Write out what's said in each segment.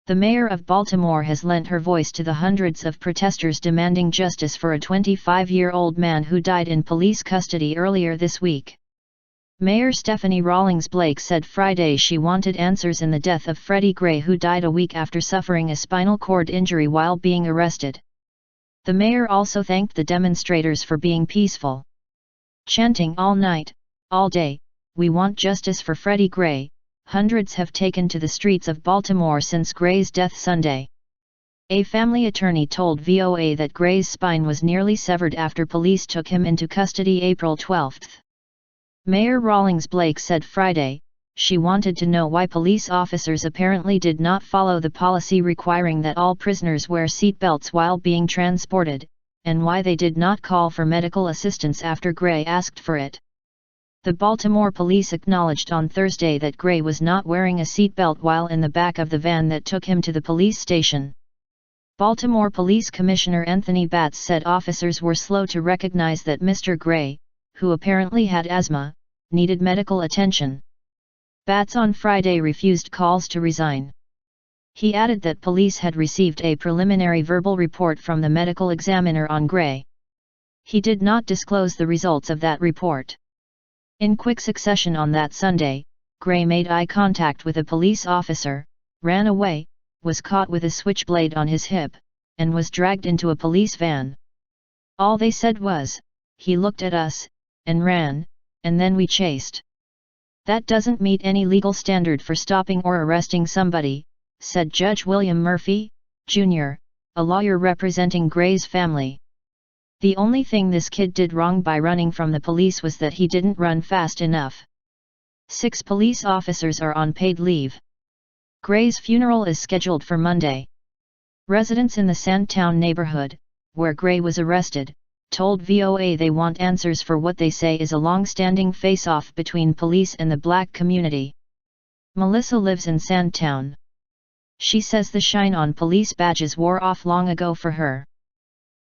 The mayor of Baltimore has lent her voice to the hundreds of protesters demanding justice for a 25-year-old man who died in police custody earlier this week. Mayor Stephanie Rawlings-Blake said Friday she wanted answers in the death of Freddie Gray, who died a week after suffering a spinal cord injury while being arrested. The mayor also thanked the demonstrators for being peaceful. Chanting all night, all day, "We want justice for Freddie Gray," hundreds have taken to the streets of Baltimore since Gray's death Sunday. A family attorney told VOA that Gray's spine was nearly severed after police took him into custody April 12. Mayor Rawlings-Blake said Friday, she wanted to know why police officers apparently did not follow the policy requiring that all prisoners wear seatbelts while being transported, and why they did not call for medical assistance after Gray asked for it. The Baltimore police acknowledged on Thursday that Gray was not wearing a seatbelt while in the back of the van that took him to the police station. Baltimore Police Commissioner Anthony Batts said officers were slow to recognize that Mr. Gray, who apparently had asthma, needed medical attention. Batts on Friday refused calls to resign. He added that police had received a preliminary verbal report from the medical examiner on Gray. He did not disclose the results of that report. In quick succession on that Sunday, Gray made eye contact with a police officer, ran away, was caught with a switchblade on his hip, and was dragged into a police van. All they said was, "He looked at us, and ran, and then we chased." That doesn't meet any legal standard for stopping or arresting somebody, said Judge William Murphy, Jr., a lawyer representing Gray's family. The only thing this kid did wrong by running from the police was that he didn't run fast enough. 6 police officers are on paid leave. Gray's funeral is scheduled for Monday. Residents in the Sandtown neighborhood, where Gray was arrested, told VOA they want answers for what they say is a long-standing face-off between police and the black community. Melissa lives in Sandtown. She says the shine on police badges wore off long ago for her.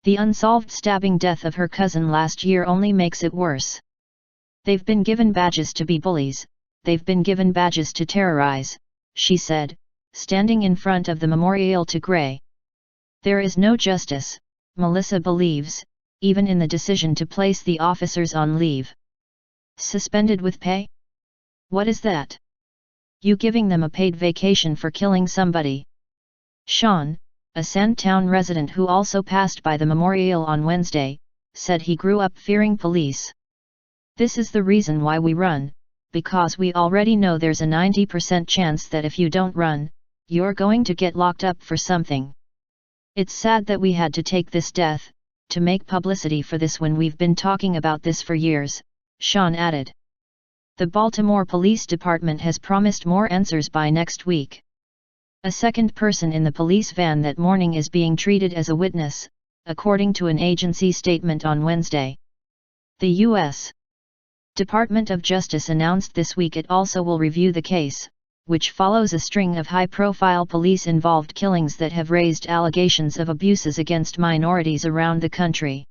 The unsolved stabbing death of her cousin last year only makes it worse. "They've been given badges to be bullies, they've been given badges to terrorize," she said, standing in front of the memorial to Gray. There is no justice, Melissa believes, even in the decision to place the officers on leave. Suspended with pay? What is that? You giving them a paid vacation for killing somebody? Sean, a Sandtown resident who also passed by the memorial on Wednesday, said he grew up fearing police. "This is the reason why we run, because we already know there's a 90% chance that if you don't run, you're going to get locked up for something. It's sad that we had to take this death, to make publicity for this when we've been talking about this for years," Sean added. The Baltimore Police Department has promised more answers by next week. A second person in the police van that morning is being treated as a witness, according to an agency statement on Wednesday. The U.S. Department of Justice announced this week it also will review the case, which follows a string of high-profile police-involved killings that have raised allegations of abuses against minorities around the country.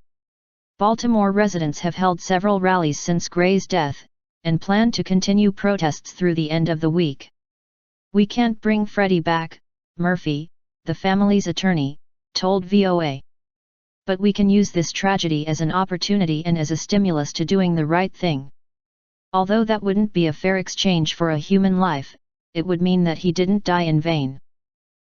Baltimore residents have held several rallies since Gray's death, and plan to continue protests through the end of the week. "We can't bring Freddie back," Murphy, the family's attorney, told VOA. "But we can use this tragedy as an opportunity and as a stimulus to doing the right thing. Although that wouldn't be a fair exchange for a human life, it would mean that he didn't die in vain."